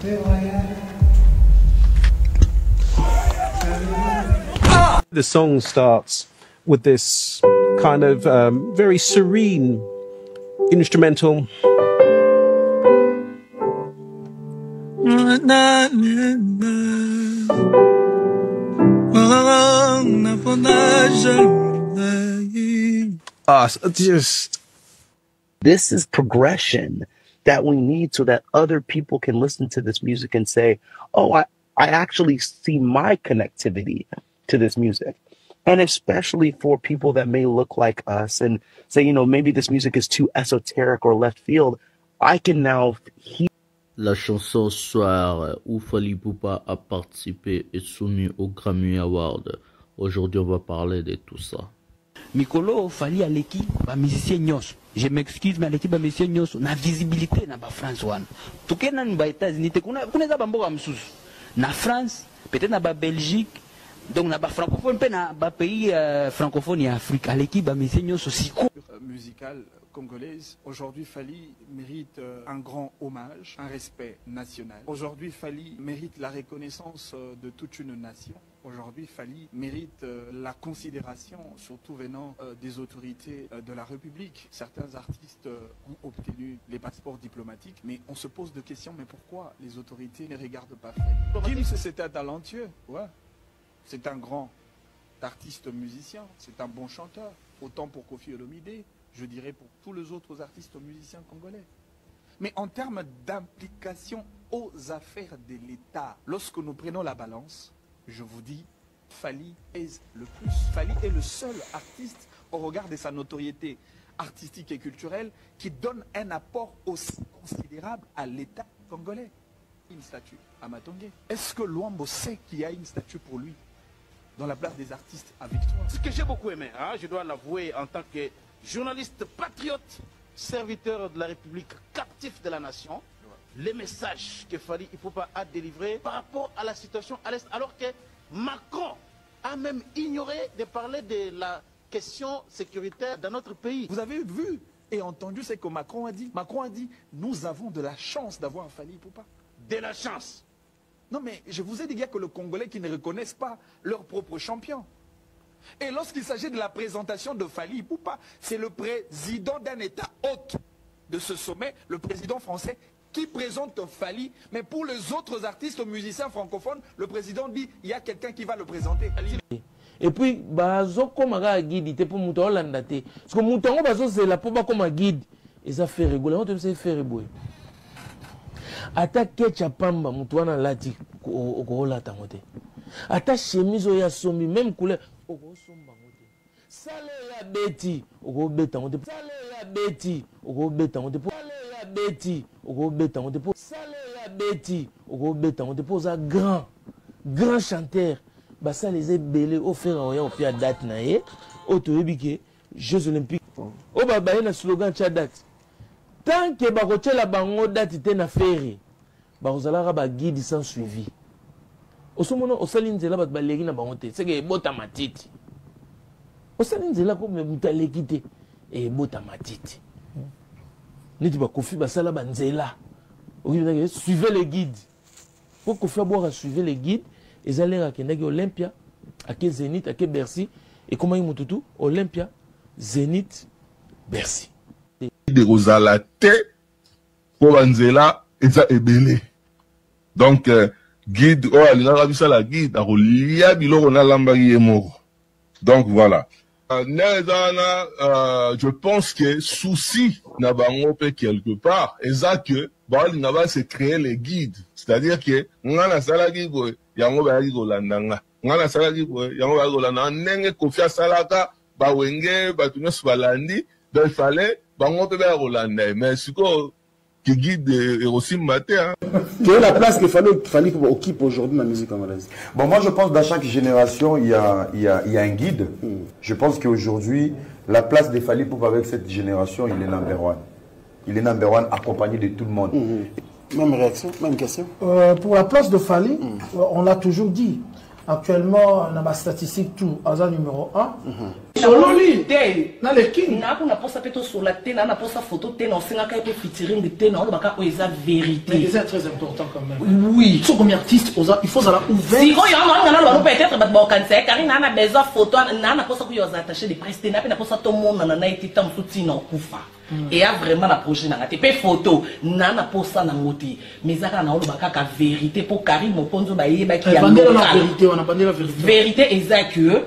The song starts with this kind of very serene instrumental. Just this is progression that we need so that other people can listen to this music and say, oh, I actually see my connectivity to this music. And especially for people that may look like us and say, you know, maybe this music is too esoteric or left field, I can now hear. La chanson Soir où Fally Ipupa a participé est soumise au Grammy Award. Aujourd'hui, on va parler de tout ça. Mikolo Fally aleki ba musicien nyos. Je m'excuse mais aleki ba musicien nyos na visibilité na ba France one. Tukena ni ba États-Unis te kuna za bamboka msusu. Na France, peut-être na ba Belgique, donc na ba francophone pe na ba pays francophone et Afrique aleki ba musicien nyos aussi. Musicale congolaise. Aujourd'hui, Fally mérite un grand hommage, un respect national. Aujourd'hui, Fally mérite la reconnaissance de toute une nation. Aujourd'hui, Fally mérite la considération, surtout venant des autorités de la République. Certains artistes ont obtenu les passeports diplomatiques, mais on se pose des questions, mais pourquoi les autorités ne regardent pas Fally? Gims, c'est un talentueux, ouais. C'est un grand artiste musicien, c'est un bon chanteur. Autant pour Koffi Olomide, je dirais pour tous les autres artistes musiciens congolais. Mais en termes d'implication aux affaires de l'État, lorsque nous prenons la balance, je vous dis, Fally pèse le plus. Fally est le seul artiste, au regard de sa notoriété artistique et culturelle, qui donne un apport aussi considérable à l'État congolais. Une statue à Matongé. Est-ce que Luambo sait qu'il y a une statue pour lui dans la place des artistes à Victoire? Ce que j'ai beaucoup aimé, hein, je dois l'avouer en tant que journaliste patriote, serviteur de la République, captif de la nation, les messages que Fally Ipupa a délivrés par rapport à la situation à l'Est, alors que Macron a même ignoré de parler de la question sécuritaire dans notre pays. Vous avez vu et entendu ce que Macron a dit. Macron a dit, nous avons de la chance d'avoir Fally Ipupa. De la chance. Non mais je vous ai dit qu'il y a que les Congolais qui ne reconnaissent pas leur propre champion. Et lorsqu'il s'agit de la présentation de Fally Ipupa, c'est le président d'un État hôte de ce sommet, le président français, qui présente Fally. Mais pour les autres artistes musiciens francophones, le président dit, il y a quelqu'un qui va le présenter. Et puis, bazo comme un guide, pour mouton landate. Parce que mouton bazo c'est la pour comme un guide. Et ça fait rigoler. On te fait faire rigoler. Ata kecha pamba mutwana lati okola tangote. Ata chemise ya sombi même couleur okosomba ngote. Sale ya beti okobeta ngote. Sale ya beti okobeta ngote. Sale ya beti okobeta ngote. Sale ya beti okobeta ngote. Poza grand chanteur. Basa les ebele offert au pia date na ye. Otoyebike Jeux Olympiques. O baba na slogan cha date. Tant que bakochela bango date te na ferry bakozalaka ba guide sans suivi osomono osali nzela bat baleki na bango te c'est que bota matiti osali nzela ko mutaleki te e bota matiti niti ba Koffi basala ba nzela okibina suivez les guides pour Koffi aboira suivez les guides ezalera kendaki Olympia ake Zénith ake Bercy et comment il mututu Olympia Zénith Bercy de Rosala te pour Anzela et ça est belé. Donc guide oh alinga bisa la guide a lia biloko na lambaki emoko. Donc voilà. Je pense que souci n'a bango pe quelque part et ça que balinga va se créer les guides. C'est-à-dire que ngana sala gibo yango ba yiko landanga. Ngana sala gibo yango ba yiko landanga nenge Koffi salaka ba wenge ba tunyo balandi. Donc il fallait bango pe ba rolanda mais siko qui guide et aussi matin. Quelle est la place que Fally occupe aujourd'hui dans la musique congolaise? Bon, moi je pense que dans chaque génération il y a un guide. Je pense qu'aujourd'hui la place de Fally Ipupa avec cette génération il est number one. Il est number one accompagné de tout le monde. Même réaction, même question. Pour la place de Fally, on l'a toujours dit. Actuellement, on a ma statistique tout, Aza numéro 1. Sololi, na le king. Na kuna posa peto sur la tête, na posa photo tête, on singa ka pe featuring de tête, on baka oza vérité. Mais c'est très important quand même. Oui. Sur combien d'artistes, il faut ça ouvert. Si on y a un peut-être bat bon cancer, car na besoin photo, na posa ku yoza attaché de presse, na na posa tout monde na été tam soutien en kufa. Et a vraiment la prochaine na te pe photo, na posa na ngoti. Mais ça na olo baka ka vérité pour Karim Moponzo ba yeba ki ya vérité, on a bandé la vérité. Vérité exact que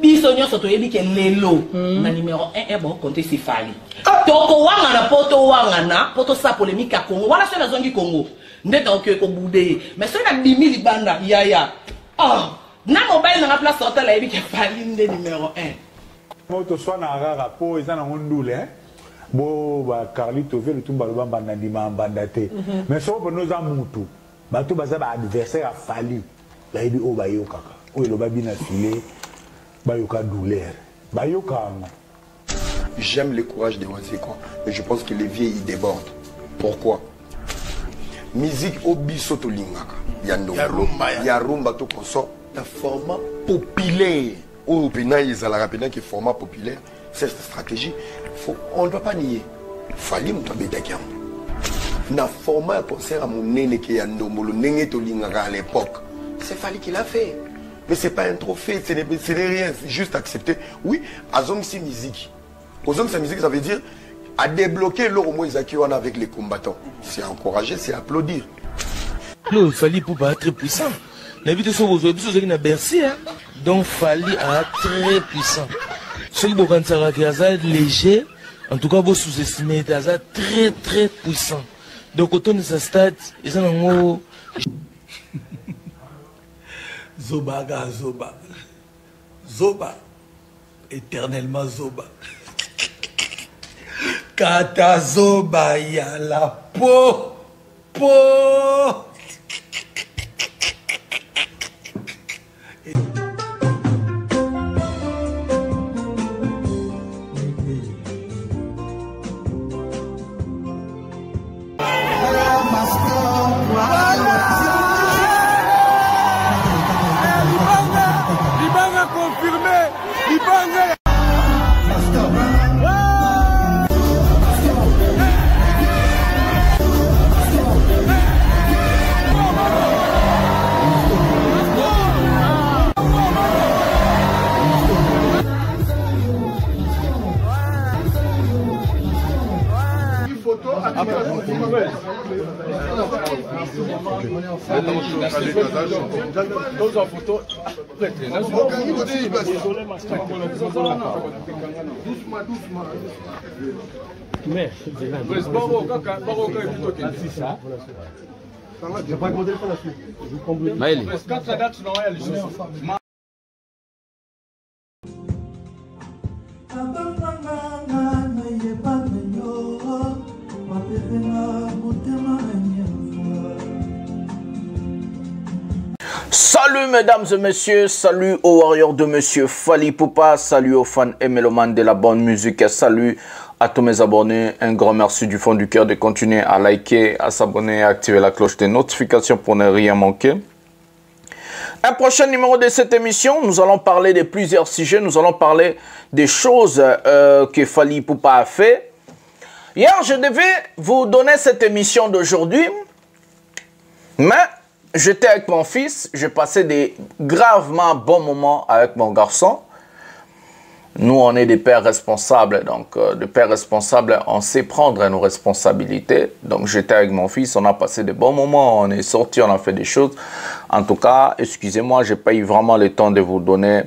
bisonyo soto yebi ke lelo na numéro 1 bon compter c'est Fally. Toko wanga na poto sa polémique à Congo. Voilà c'est la zone du Congo. Ndeta ok ko boudé. Mais c'est na 10 000 banda ya. Ah, na mobile na place sorta la yebi ke Fally ndé numéro 1. Moto soit na rara po eza na ndule hein. Bo ba Carlito ve le tumba ba banda ndima banda te. Mais so bo no za mutu. Ba to baza ba adversaire a Fally. La yebi o ba yo kaka. O lo ba bina filé. Ba yo ka douleur. Ba yo ka. J'aime le courage des Wazekwa, mais je pense que les vieux ils débordent. Pourquoi? Musique au bisoto lingaka. Ya rumba to koso. Un format populaire. Au Pena ils la rapide qui format populaire. Cette stratégie, on ne doit pas nier. Fally muto bedaki. Na format concert à mon nene qui ya ndomolo nenge to lingaka à l'époque. C'est Fally qui l'a fait. Mais c'est pas un trophée, ce n'est rien, c'est juste accepter. Oui, Azong si musique. Azong si musique, ça veut dire à débloquer l'Oromo Isakiwana avec les combattants. C'est encourager, c'est applaudir. Non, Fally pour pas être très puissant. La vie de son besoin, c'est une Bercy. Donc Fally est très puissant. Ceux qui sont léger, en tout cas, vous sous-estimez, très très puissant. Donc autour de sa stade, ils ont un mot. Zoba, Zoba. Zoba. Éternellement Zoba. Kata Zoba, ya la peau. Salut mesdames et messieurs, salut aux warriors de monsieur Fally Ipupa, salut aux fans et mélomanes de la bonne musique, salut à tous mes abonnés, un grand merci du fond du cœur de continuer à liker, à s'abonner et à activer la cloche de notification pour ne rien manquer. Un prochain numéro de cette émission, nous allons parler de plusieurs sujets, nous allons parler des choses que Fally Ipupa a fait. Hier, je devais vous donner cette émission d'aujourd'hui, mais j'étais avec mon fils, j'ai passé des gravement bons moments avec mon garçon. Nous, on est des pères responsables, donc des pères responsables, on sait prendre nos responsabilités. Donc j'étais avec mon fils, on a passé des bons moments, on est sortis, on a fait des choses. En tout cas, excusez-moi, j'ai pas eu vraiment le temps de vous donner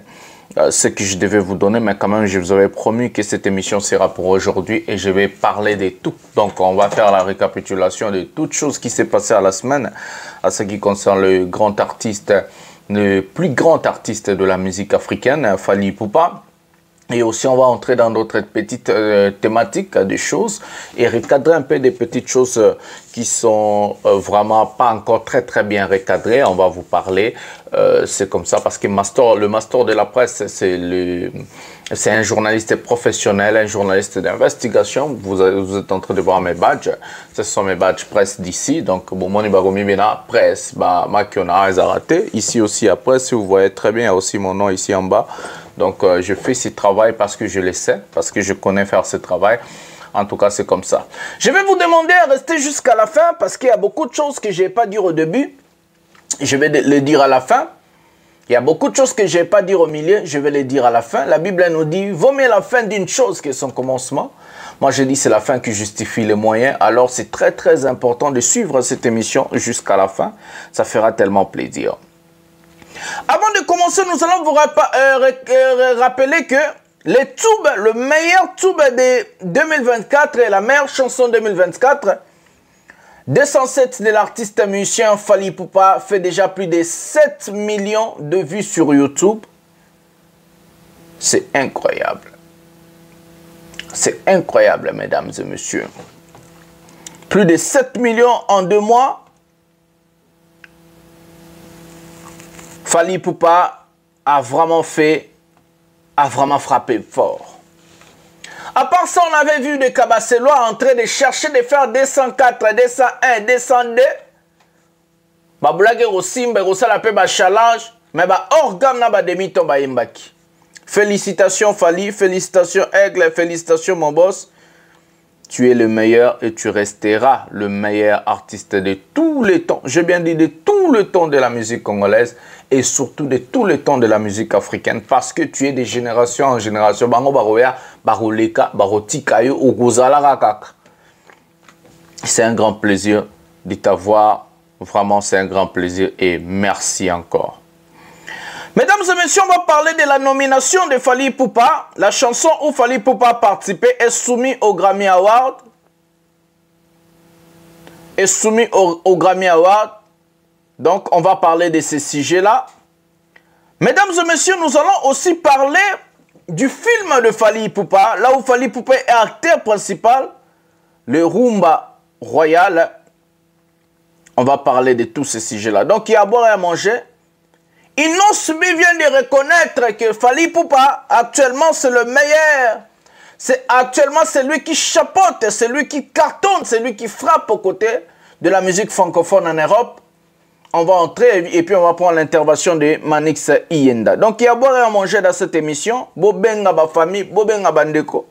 ce que je devais vous donner, mais quand même, je vous avais promis que cette émission sera pour aujourd'hui et je vais parler de tout. Donc, on va faire la récapitulation de toutes choses qui s'est passé à la semaine, à ce qui concerne le grand artiste, le plus grand artiste de la musique africaine, Fally Ipupa. Et aussi, on va entrer dans d'autres petites thématiques, des choses, et recadrer un peu des petites choses qui sont vraiment pas encore très bien recadrées. On va vous parler, c'est comme ça, parce que le master de la presse, c'est un journaliste professionnel, un journaliste d'investigation. Vous êtes en train de voir mes badges. Ce sont mes badges presse d'ici. Donc, bon, mon presse, Makiona, raté. Ici aussi, à presse, si vous voyez très bien, il y a aussi mon nom ici en bas. Donc, je fais ce travail parce que je le sais, parce que je connais faire ce travail. En tout cas, c'est comme ça. Je vais vous demander à rester jusqu'à la fin parce qu'il y a beaucoup de choses que je n'ai pas dit au début. Je vais les dire à la fin. Il y a beaucoup de choses que je n'ai pas dit au milieu. Je vais les dire à la fin. La Bible nous dit, vaut mieux la fin d'une chose que son commencement. Moi, je dis c'est la fin qui justifie les moyens. Alors, c'est très important de suivre cette émission jusqu'à la fin. Ça fera tellement plaisir. Avant de commencer, nous allons vous rappeler que les tubes, le meilleur tube de 2024 et la meilleure chanson 2024, 207 de l'artiste musicien Fally Ipupa fait déjà plus de 7 millions de vues sur YouTube. C'est incroyable. C'est incroyable, mesdames et messieurs. Plus de 7 millions en 2 mois. Fally Ipupa a vraiment frappé fort. À part ça, on avait vu des Kabasselois en train de chercher de faire 204, 201, 202. Ba blague aussi, la pe ba challenge, mais ba organe na ba demi-ton ba imbaki. Félicitations Fally, félicitations Aigle, félicitations mon boss. Tu es le meilleur et tu resteras le meilleur artiste de tous les temps. J'ai bien dit de tout le temps de la musique congolaise et surtout de tout le temps de la musique africaine parce que tu es de génération en génération. C'est un grand plaisir de t'avoir. Vraiment, c'est un grand plaisir et merci encore. Mesdames et messieurs, on va parler de la nomination de Fally Ipupa. La chanson où Fally Ipupa a participé est soumise au Grammy Award. Est soumise au Grammy Award. Donc, on va parler de ces sujets-là. Mesdames et messieurs, nous allons aussi parler du film de Fally Ipupa. Là où Fally Ipupa est acteur principal. Le Rumba Royal. On va parler de tous ces sujets-là. Donc, il y a à boire et à manger. Inos vient de reconnaître que Fally Ipupa, actuellement, c'est le meilleur. Actuellement, c'est lui qui chapeaute, c'est lui qui cartonne, c'est lui qui frappe aux côtés de la musique francophone en Europe. On va entrer et puis on va prendre l'intervention de Manix Iyenda. Donc, il y a à boire et à manger dans cette émission. Bobenga ba famille, bobenga bandeko.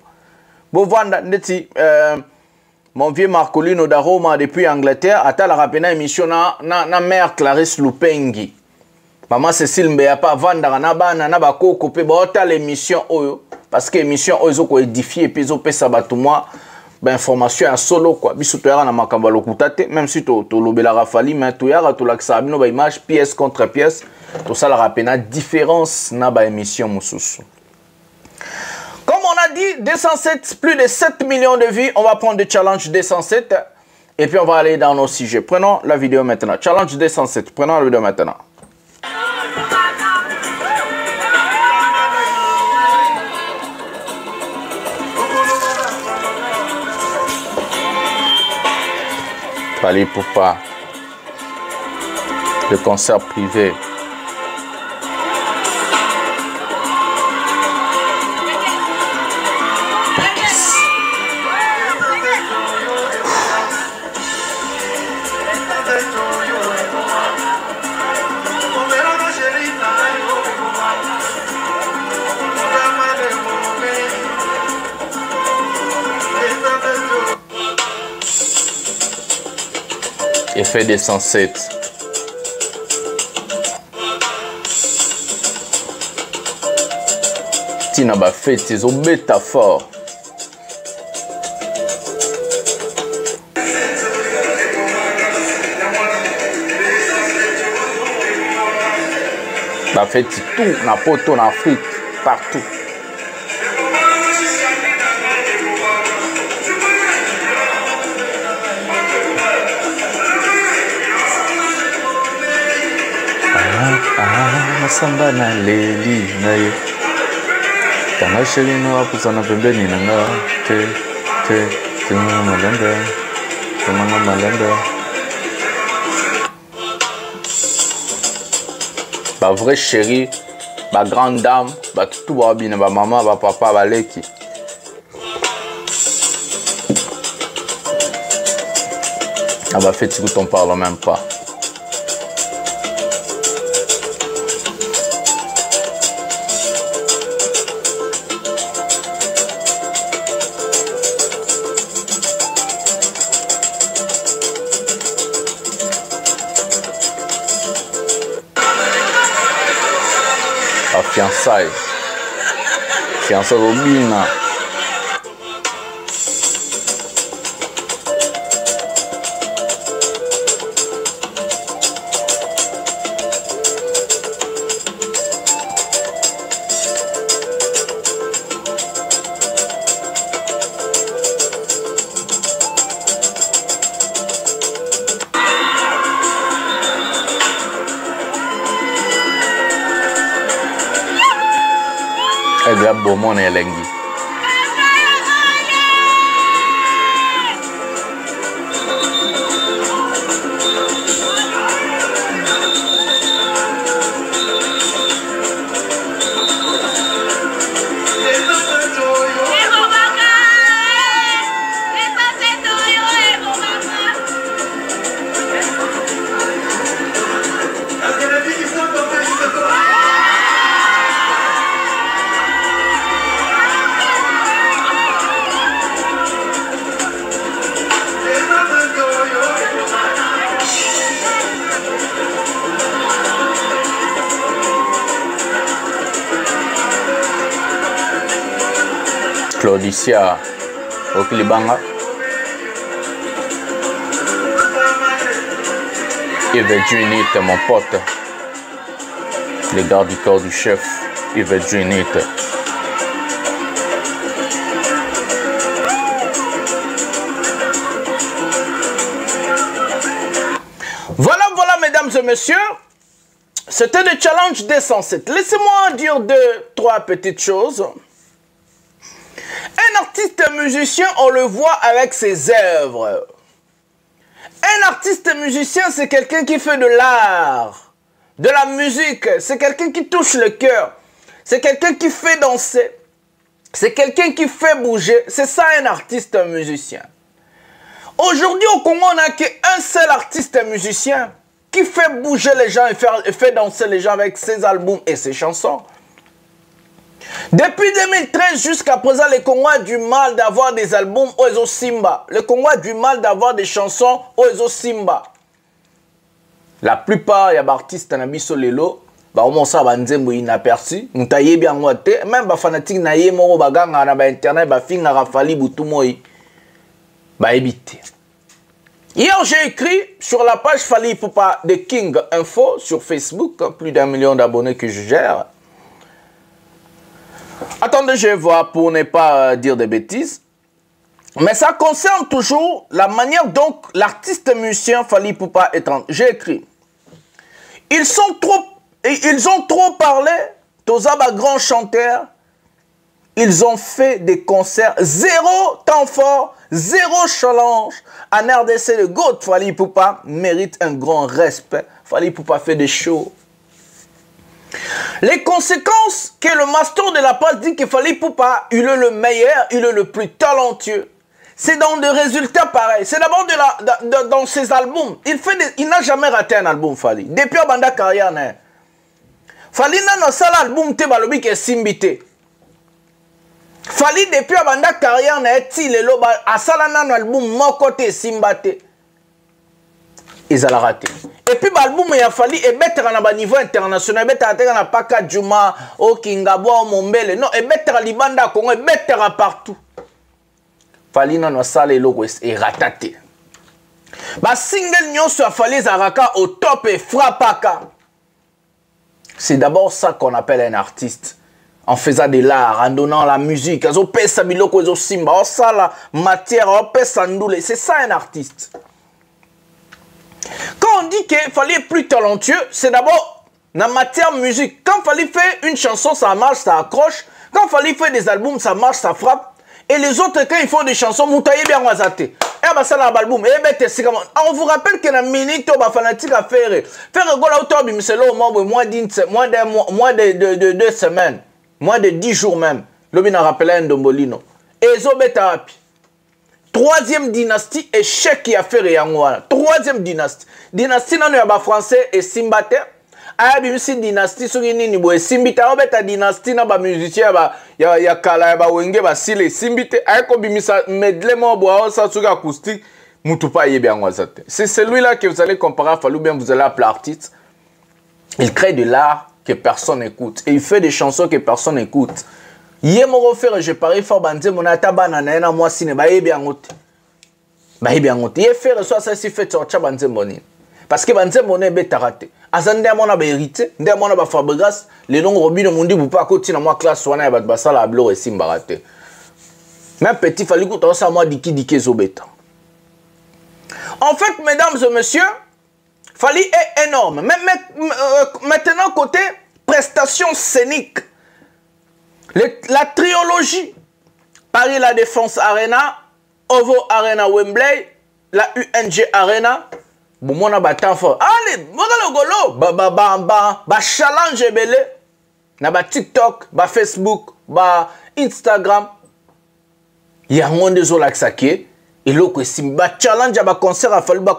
Bovanda ndeti mon vieux Marcolino da Roma depuis Angleterre, ata la rapena émission na mère Clarisse Lupengi. Maman Cécile Mbeyapa vandara na bana na bakoko pe baota l'émission oyo parce que émission oyo ko édifier pe zo pesa batu moi ba information ya solo quoi biso to yara na makamba lokuta te même si to lobela Fally mais to yara to laksa bino ba image pièce contre pièce to ça la rapena différence na ba émission mususu. Comme on a dit 207 plus de 7 millions de vues, on va prendre le challenge 207 et puis on va aller dans nos sujets. Prenons la vidéo maintenant. Challenge 207. Prenons la vidéo maintenant. Fally Ipupa, le concert privé. Effet des 107. Tina ba fête ils ont bêta fort. Ba fête tout na poto en Afrique partout. Tanga chérie noa pusana pembeni nanga. Timanga malende. Timanga malende. Ba vrai chéri, ba grande dame, ba tout ba bien, ba maman, ba papa, ba leki. Ah bah fait tu t'en parles même pas. Fiançailles. Fiançailles au Bina. Edgar Beaumont et Lengi. Claudicia Okilibanga. Yves Junit, mon pote. Les gardes du corps du chef. Yves Junit. Voilà, mesdames et messieurs. C'était le challenge des 107. Laissez-moi dire 2-3 petites choses. Un artiste musicien, on le voit avec ses œuvres. Un artiste musicien, c'est quelqu'un qui fait de l'art, de la musique. C'est quelqu'un qui touche le cœur. C'est quelqu'un qui fait danser. C'est quelqu'un qui fait bouger. C'est ça un artiste musicien. Aujourd'hui au Congo, on n'a qu'un seul artiste musicien qui fait bouger les gens et fait danser les gens avec ses albums et ses chansons. Depuis 2013 jusqu'à présent, le Congo a du mal d'avoir des albums Oezo Simba. Le Congo a du mal d'avoir des chansons Oezo Simba. La plupart des artistes Nabiso Lelo, on s'en va inaperçu. Nous taillons bien même les fanatiques naïe moro baganga na ba internet ba finga rafali butumoi ba éviter. Hier j'ai écrit sur la page Fally Ipupa de King Info sur Facebook, plus d'1 million d'abonnés que je gère. Attendez, je vais voir pour ne pas dire des bêtises. Mais ça concerne toujours la manière dont l'artiste musicien Fally Ipupa est en... J'ai écrit. Ils ont trop parlé, Tozaba grand chanteur. Ils ont fait des concerts, 0 temps fort, 0 challenge. En RDC, le GOAT Fally Ipupa mérite un grand respect. Fally Ipupa fait des shows. Les conséquences que le master de la passe dit que Fally Ipupa, il est le meilleur, il est le plus talentueux. C'est dans des résultats pareils. C'est d'abord dans ses albums. Il n'a jamais raté un album, Fally. Depuis la bande carrière, Fally n'a pas album te balobi ke simbité. Fally depuis la bande carrière, il a un album mon côté simbate. Ils ont raté. Et puis l'album il a fallu et mettre à niveau international, mettre à Paka Juma, au Kingabo, Mombele, non, et mettre à Libanda Congo, et mettre à partout. Fally n'a pas salé logo et rataté. Ba single nyon soit Fally Zaraka au top et frappaka. C'est d'abord ça qu'on appelle un artiste. En faisant de l'art, en donnant la musique, en faisant biloko simba, en faisant la matière, en faisant ndoule. C'est ça un artiste. Quand on dit qu'il Fally être plus talentueux, c'est d'abord la matière musique. Quand Fally fait une chanson, ça marche, ça accroche. Quand quand Fally fait des albums, ça marche, ça frappe. Et les autres, quand ils font des chansons, Moutaye bien Wazate. On vous rappelle que la minute, on va fanatique à faire. Faire rigoler au top, c'est là au moins de 2 semaines. Moins de 10 jours même. L'homme a rappelé un Dombolino. Et Zobetapi. 3e dynastie, échec qui a fait Réangouana. 3e dynastie. Dynastie, non, il y a français et Simbate. Aya bimisi dynastie soki nini boye simbita obeta dynastie na ba musicien ya kala ya ba wenge ba sile simbite aya ko bimisa medley mo boa sa soki acoustique mutu pa yebi yango azate. C'est celui-là que vous allez comparer à Fally ou bien vous allez appeler artiste. Il crée de l'art que personne n'écoute et il fait des chansons que personne n'écoute. Yemoro faire je parie fort banze monata banana na moi sine ba yebi yango te. Ba yebi yango te. Ye faire soit ça si fait torcha banze moni. Parce que banze moni be tarate. Azande amona ba hérité, ndé amona ba Fabregas, les longs robino mundi bu pas côté na moi classe wana ba basala ablo et simbarate. Même petit Fally ko to sa moi diki zobeta. En fait, mesdames et messieurs, Fally est énorme. Même maintenant côté prestation scénique. La trilogie Paris La Défense Arena, OVO Arena Wembley, la UNG Arena. Bon, moi, on a temps fort. Allez, ba challenge belé. Na ba TikTok, ba Facebook, ba Instagram. Il y a un monde de zola qui et l'autre aussi, ba challenge ba concert a fallu ba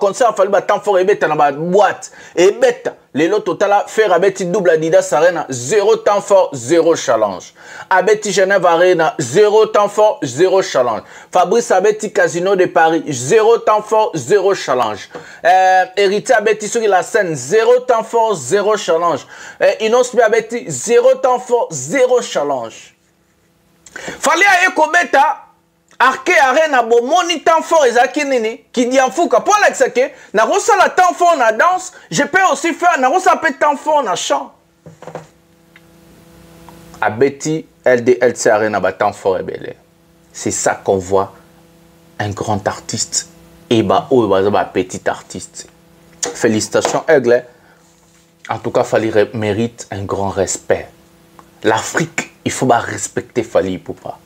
temps fort et bête na ba boîte et bête. Les lots total faire abeti double Adidas Arena 0 temps fort 0 challenge. Abeti Genève Arena 0 temps fort 0 challenge. Fabrice abeti Casino de Paris 0 temps fort 0 challenge. Héritier abeti sur la scène 0 temps fort 0 challenge. Inospi abeti 0 temps fort 0 challenge. Fally a ekobeta Arke Arena bo moni temps fort ezaki nini qui dit en fouka pour l'exaké na rosa la temps fort na danse je peux aussi faire na rosa pe temps fort na chant a Betty LDLC Arena ba temps fort et belé c'est ça qu'on voit un grand artiste et ba petit artiste. Félicitations Aigle, en tout cas Fally mérite un grand respect. L'Afrique il faut pas respecter Fally pour pas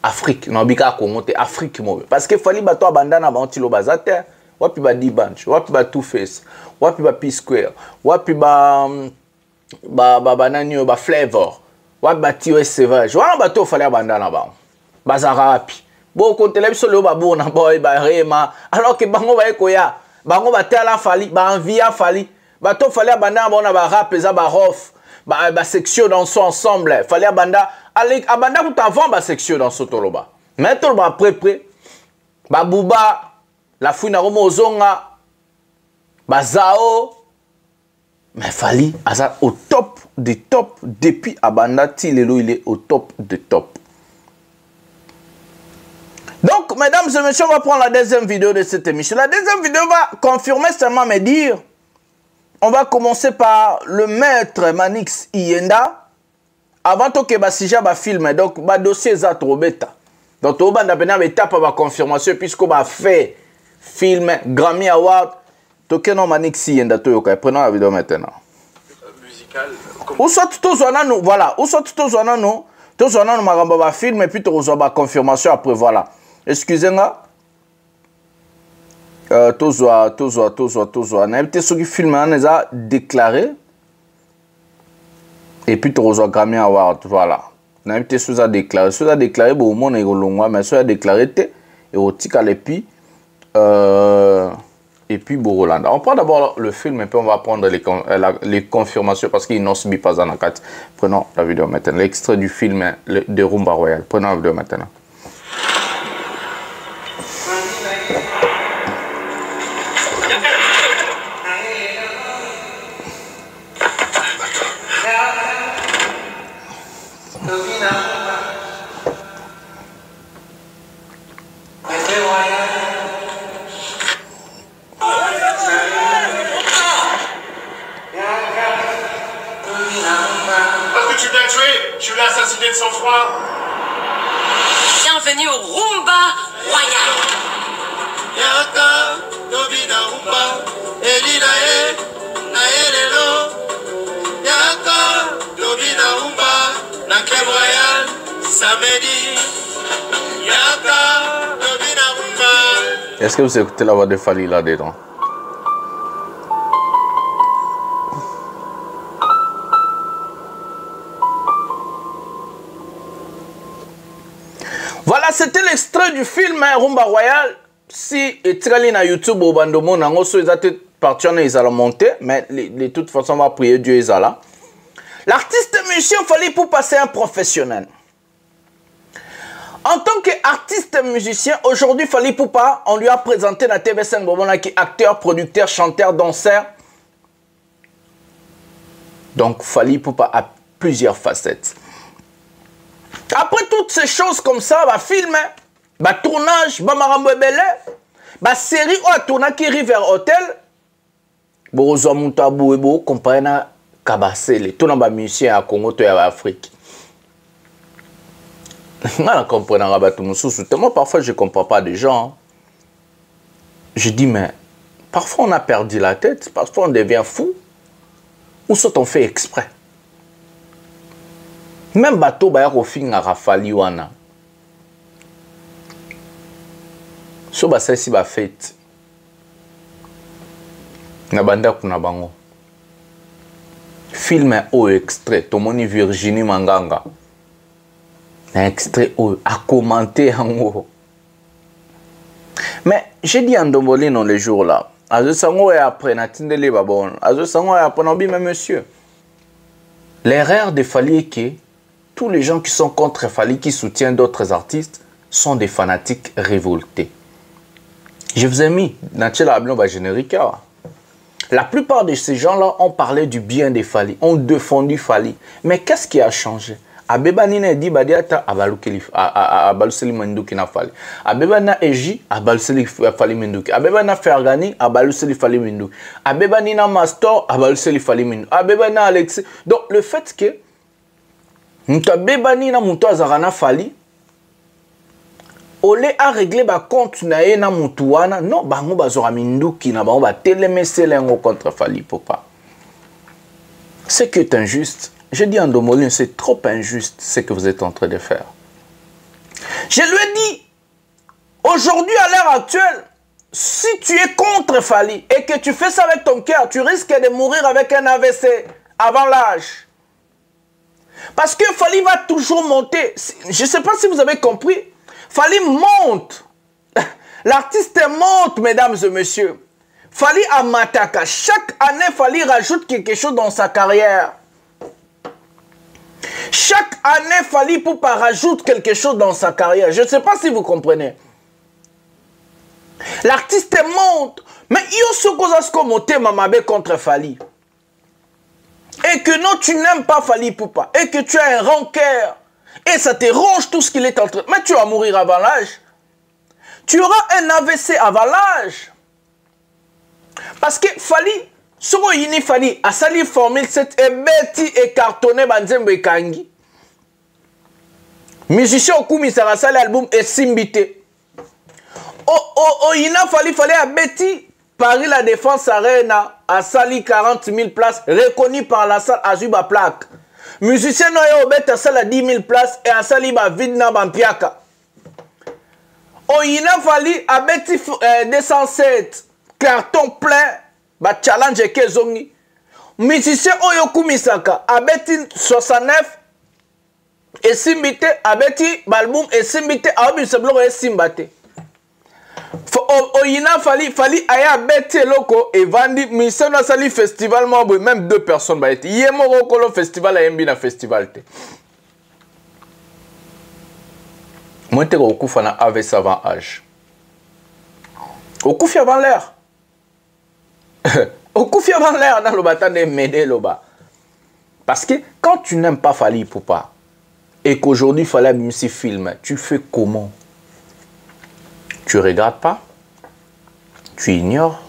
Afrique, non bika Congo te Afrique mo parce que Fally bato abandana ba ontilo bazate wapi ba D-Bunch wapi ba Two Face wapi ba P Square wapi ba banani ba Flavor wapi ba TOS Savage wana bato Fally abandana ba bazara wapi bo kontele biso le ba bona boy ba Rema alors que bango ba ekoya bango ba tela Fally ba envia Fally bato Fally abandana bona ba rap eza ba rof ba section dans son ensemble Fally abanda allez abanda tout avant ba section dans ce toloba maintenant ba près ba Bouba la fouina romo zonga ba Zao mais Fally asa au top des top depuis abanda tilelo il est au top de top. Donc mesdames et messieurs, on va prendre la deuxième vidéo de cette émission. La deuxième vidéo va confirmer seulement me dire. On va commencer par le maître Manix Iyenda. Avant que le sujet va filmer, donc le dossier est trop bêta. Donc on va une étape de confirmation puisqu'on va faire film Grammy Award. Donc non Manix Iyenda. Prenons la vidéo maintenant. Musical. Où sont tous nous voilà. Où sont tous nous? Tous nous maramba va film et puis tu reçois la confirmation après voilà. Excusez-moi. Tozoa. N'importe ce qui filme, on les a déclarés. Et puis, tu reçois Grammy Award. Voilà. N'importe ce qui a déclaré. Ce qui a déclaré, bon, mon est long, mais ce qui a déclaré, et au tika et puis, Borolanda. On prend d'abord le film, et puis on va prendre les confirmations parce qu'ils n'ont subi pas en enquête. Prenons la vidéo maintenant. L'extrait du film de Rumba Royale. Prenons la vidéo maintenant. Bienvenue au Rumba Royal. Yaka, Tobina Rumba, Elinae, Naelelo. Yaka, Tobina Rumba, na Club Royal. Est-ce que vous écoutez la voix de Fally là-dedans? Voilà, c'était l'extrait du film Rumba Royal. Si etikali na YouTube au bandomo nango so ezate partir na ezala monter, mais de toute façon on va prier Dieu ezala. L'artiste musicien Fally Ipupa c'est un professionnel. En tant qu'artiste musicien, aujourd'hui Fally Ipupa, on lui a présenté la TV5 Bobona qui est acteur, producteur, chanteur, danseur. Donc Fally Ipupa a plusieurs facettes. Après toutes ces choses comme ça, bah film, bah tournage, bah marambo ebele, bah série ou tourna qui River Hotel, bo zo muta bo ebo comparé na Kabasele, tout na ba musicien à Congo to ya Afrique. Moi, parfois, je ne comprends pas des gens. Je dis, mais parfois, on a perdu la tête. Parfois, on devient fou. Ou soit on fait exprès. Même bateau, il y a un film à Rafali. So, c'est si ba fête. Na banda kuna bango. Film au extrait. Tomoni Virginie Manganga. Un extrait à commenter en haut. Mais j'ai dit en Dombolé dans les jours là. Je sango et après, n'atteindez babon. Je sango et après, non, mais monsieur. L'erreur de Fally est que tous les gens qui sont contre Fally, qui soutiennent d'autres artistes, sont des fanatiques révoltés. Je vous ai mis dans le générique. La plupart de ces gens-là ont parlé du bien de Fally, ont défendu Fally. Mais qu'est-ce qui a changé? Abeba nina di badiata abaluseli manduki na Fally. Abeba na eji abaluseli Fally manduki. Abeba na Fergani abaluseli Fally manduki. Abeba nina Mastor abaluseli Fally manduki. Abeba na Alexis. Donc le fait que Abeba nina muto azarana Fally, ole a réglé ba compte na ye na mutuana, non bango bazora manduki na bango ba telemesele ngo contre Fally Ipupa. Ce qui est injuste. Je dis en Domolin, c'est trop injuste ce que vous êtes en train de faire. Je lui ai dit, aujourd'hui à l'heure actuelle, si tu es contre Fally et que tu fais ça avec ton cœur, tu risques de mourir avec un AVC avant l'âge. Parce que Fally va toujours monter. Je ne sais pas si vous avez compris. Fally monte. L'artiste monte, mesdames et messieurs. Fally a mataka. Chaque année, Fally rajoute quelque chose dans sa carrière. Chaque année, Fally Ipupa rajoute quelque chose dans sa carrière. Je ne sais pas si vous comprenez. L'artiste monte. Mais il y a ce que Mamabe contre Fally. Et que non, tu n'aimes pas Fally Ipupa. Et que tu as un rancœur. Et ça te ronge tout ce qu'il est en train. Mais tu vas mourir avant l'âge. Tu auras un AVC avant l'âge. Parce que Fally, ce qu'il Fally, a sali formule 7 et bêti et cartonné banzembe kangi. Musicien au koumi ça sali album et simbité. Il fallait à Betty Paris La Défense Arena à sali 40 000 places reconnu par la salle Azuba plaque. Musicien noyo bet à salle à 10 000 places et à sali ba vide na bampiaka. Il fallait à Betty 207 carton plein. Ba challenge kezongi. Musicien oyo kumisaka abeti 69 et simbite abeti balbum et simbite aobi seblo et simbate. Oyina Fally aya beti loko et vandi musicien na sali festival mo même 2 personnes ba eti. Yemo rokolo festival a yembi na festival te. Moi te okufa na AVC avant âge. Okufi avant l'heure. Au coup avant l'air dans le bâton de m'aider là-bas. Parce que quand tu n'aimes pas Fally Ipupa et qu'aujourd'hui Fally musique film, tu fais comment? Tu regardes pas? Tu ignores?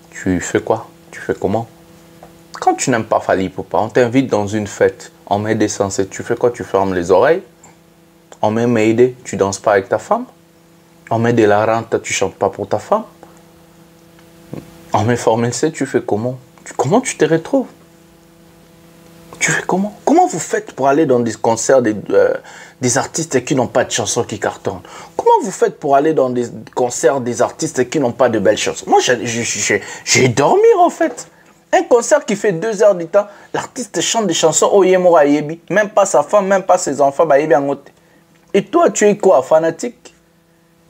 Tu fais quoi? Tu fais comment? Quand tu n'aimes pas Fally Ipupa, on t'invite dans une fête, on met des sensés, tu fais quoi? Tu fermes les oreilles? On met Mayday, tu danses pas avec ta femme? On met de la rente, tu chantes pas pour ta femme? En Formule 7, tu fais comment? Comment tu te retrouves? Tu fais comment? Comment vous faites pour aller dans des concerts des artistes qui n'ont pas de chansons qui cartonnent? Comment vous faites pour aller dans des concerts des artistes qui n'ont pas de belles chansons? Moi, j'ai dormi en fait. Un concert qui fait 2 heures du temps, l'artiste chante des chansons au Yemora Yebi, même pas sa femme, même pas ses enfants, bah Yebi en côté. Et toi, tu es quoi, fanatique?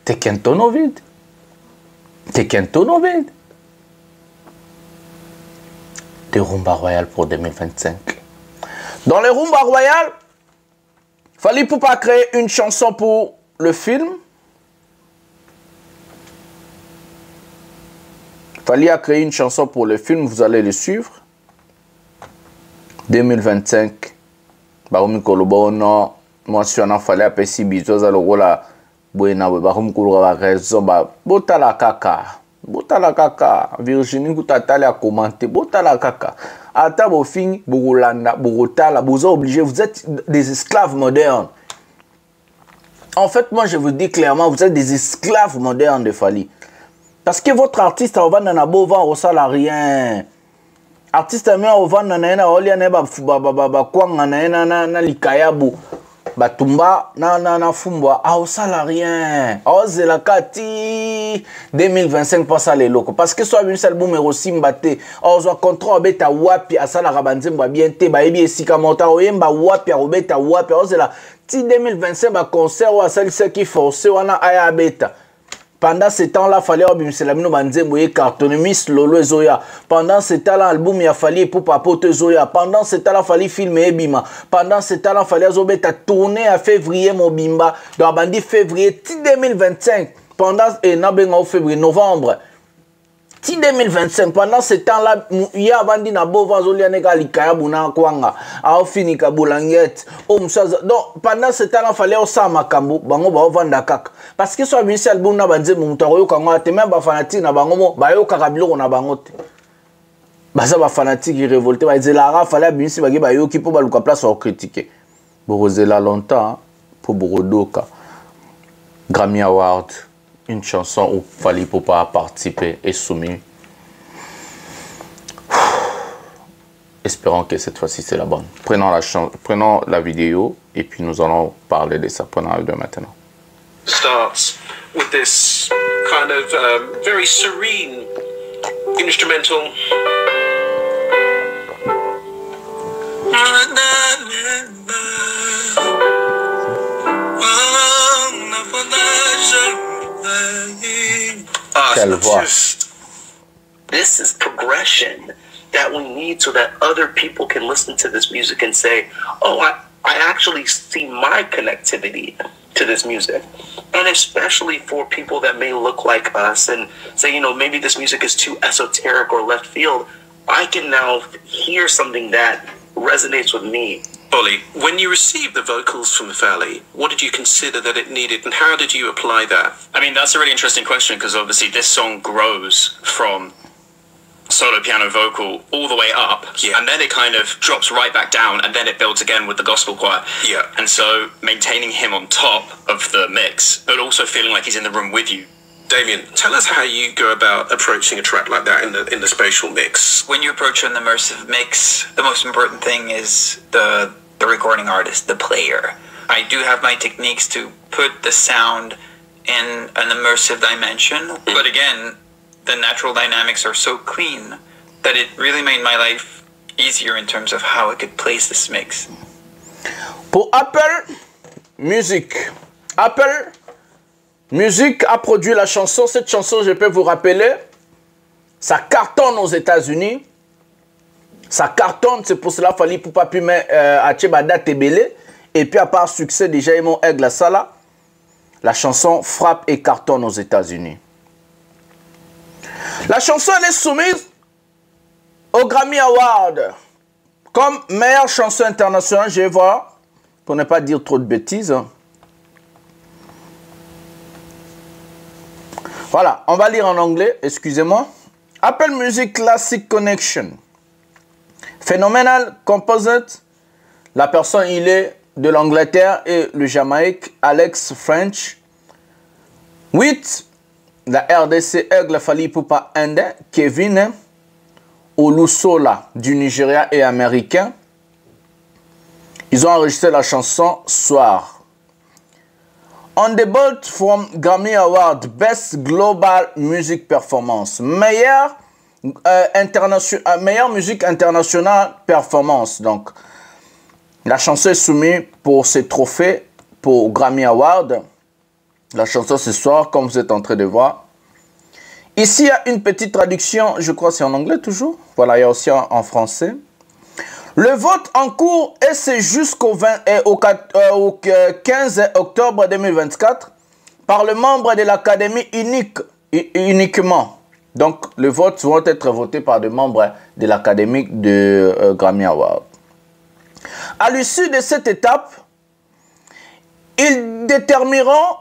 T'es qu'un tonneau vide. T'es qu'un tonneau vide. Des Rumba Royal pour 2025. Dans les Rumba Royal, Fally Ipupa a créé une chanson pour le film. Fally a créé une chanson pour le film, vous allez le suivre. 2025. Baroumi Kolobo, non. Moi, si on a fallu appeler si bizarre, ça le rôle à Buena, Baroumi Kolobo a raison. Bota la caca. Bota la caca. Virginie Koutata a commenté. Bota la caca. Ata Bofing, Bourolanda, Bourotala, vous êtes obligés, vous êtes des esclaves modernes. En fait, moi, je vous dis clairement, vous êtes des esclaves modernes de Fally. Parce que votre artiste, on va dans la beau vent au salarié. Artiste, on va dans la oliane, na likayabu, batumba, na fumba, au salarié. Oh, c'est la kati 2025 passe à les locaux. Parce que soit une album est aussi mbaté. Oh, soit contrôle beta wapi à sala rabanzem ba bien te ba ebi esika monta oyemba wapi à beta wapi. Oh, c'est la ti 2025 ba concert ou à celle qui forcé wana aya beta. Pendant ce temps-là, il fallait cartonner Miss Lolo Zoya. Pendant ce temps-là, l'album il a fallu pour Papote Zoya. Pendant ce temps-là, il fallait filmer Ebima. Pendant ce temps-là, il fallait tourner à février Mobimba. Dans bandi février 2025. Pendant février, novembre. 2025, pendant ce temps-là, il y a bandi na bova zolianeka likaya buna kwanga. A fini ka bulangette. Donc pendant ce temps-là, il fallait osa makambo bango ba vanda kaka. Parce que soit bien album na banze mutaro kanga te même ba fanatique na bango mo ba yo kaka biloko na bango te. Baza ba fanatique révolté ba zelara fallait bien si ba ba yo ki po ba luka place au critiquer. Borozela longtemps pour Borodoka. Grammy Award. Une chanson où Fally Ipupa a participé et soumis. Espérons que cette fois-ci c'est la bonne. Prenons la vidéo et puis nous allons parler de ça. Prenons la vidéo maintenant. Starts with this kind of very serene instrumental. This is progression that we need so that other people can listen to this music and say, oh, I actually see my connectivity to this music. And especially for people that may look like us and say, you know, maybe this music is too esoteric or left field, I can now hear something that resonates with me. Ollie, when you received the vocals from Fally, what did you consider that it needed and how did you apply that? I mean, that's a really interesting question because obviously this song grows from solo piano vocal all the way up, and then it kind of drops right back down and then it builds again with the gospel choir. Yeah. And so maintaining him on top of the mix, but also feeling like he's in the room with you. Damien, tell us how you go about approaching a track like that in the spatial mix. When you approach an immersive mix, the most important thing is the recording artist, the player. I do have my techniques to put the sound in an immersive dimension, but again, the natural dynamics are so clean that it really made my life easier in terms of how I could place this mix. Pour Apple Music. Apple Music a produit la chanson. Cette chanson, je peux vous rappeler, ça cartonne aux États-Unis. Ça cartonne, c'est pour cela qu'il fallait pour pas pu mettre à Chebada Tebele. Et puis à part succès, déjà, ils m'ont aigle ça là. La chanson frappe et cartonne aux États-Unis. La chanson, elle est soumise au Grammy Award comme meilleure chanson internationale. Je vais voir, pour ne pas dire trop de bêtises. Voilà, on va lire en anglais, excusez-moi. Apple Music Classic Connection. Phenomenal Composite. La personne, il est de l'Angleterre et le Jamaïque, Alex French. 8. La RDC Aigle Fally Ipupa Inde, Kevin Olusola du Nigeria et américain. Ils ont enregistré la chanson Soir. On the boat from Grammy Award, Best Global Music Performance. Meilleure musique internationale performance. Donc, la chanson est soumise pour ces trophées pour Grammy Award. La chanson ce soir, comme vous êtes en train de voir. Ici, il y a une petite traduction, je crois que c'est en anglais toujours. Voilà, il y a aussi en français. Le vote en cours et c'est jusqu'au 15 octobre 2024 par le membre de l'Académie uniquement. Donc, le vote vont être votés par des membres de l'Académie de Grammy Award. À l'issue de cette étape, ils détermineront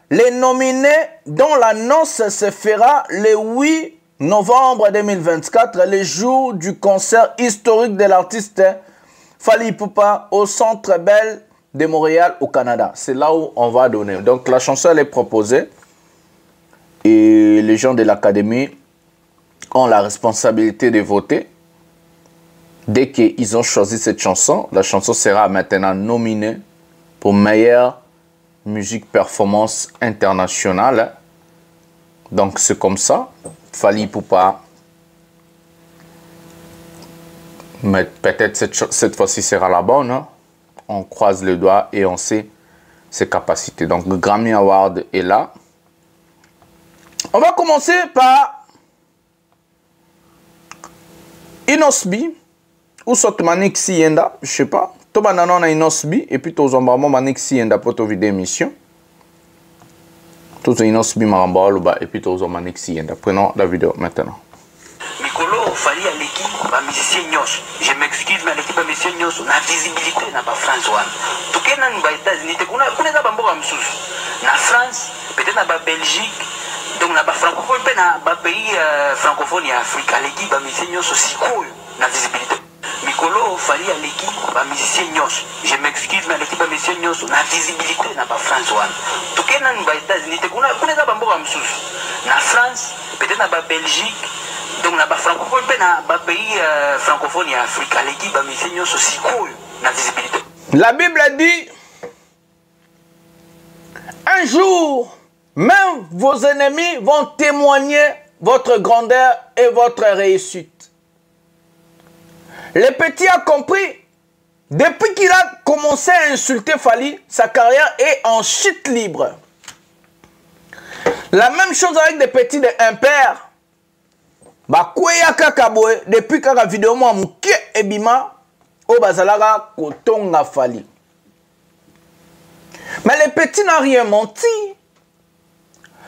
les nominés dont l'annonce se fera le 8 novembre 2024, le jour du concert historique de l'artiste Fally Ipupa au Centre Bell de Montréal au Canada. C'est là où on va donner. Donc la chanson elle est proposée et les gens de l'Académie ont la responsabilité de voter. Dès qu'ils ont choisi cette chanson, la chanson sera maintenant nominée pour meilleure musique performance internationale. Donc c'est comme ça. Fally Ipupa. Mais peut-être cette fois-ci sera la bonne. Hein? On croise les doigts et on sait ses capacités. Donc le Grammy Award est là. On va commencer par Inosbi ou soit Manik Sienda, je sais pas. Toba nanona Inosbi et puis tozomba Manik Sienda pour ta vidéo émission. Tous Inosbi maramba luba et puis tozomba Manik Sienda. Prenons la vidéo maintenant. Mikolo Fally aleki ba musicien nyos. Je m'excuse mais aleki ba musicien nyos na visibilité na ba France one. Tukena ni ba États-Unis te kuna za ba mboka msusu. Na France, peut-être na ba Belgique, donc na ba francophone pe na ba pays francophone ya Afrique aleki ba musicien nyos aussi cool na visibilité. Mikolo Fally aleki ba musicien nyos. Je m'excuse mais aleki ba musicien nyos na visibilité na ba France one. Tukena ni ba États-Unis te kuna za ba mboka msusu. Na France, peut-être na ba Belgique, donc na ba francophone pe na ba pays francophone ya Afrique aleki ba musicien nyos aussi cool na visibilité. La Bible dit un jour, même vos ennemis vont témoigner votre grandeur et votre réussite. Le petit a compris. Depuis qu'il a commencé à insulter Fally, sa carrière est en chute libre. La même chose avec des petits de Impair. Depuis que la vidéo m'a mouké ebima, au bazalaga kotonga Fally. Mais les petits n'ont rien menti.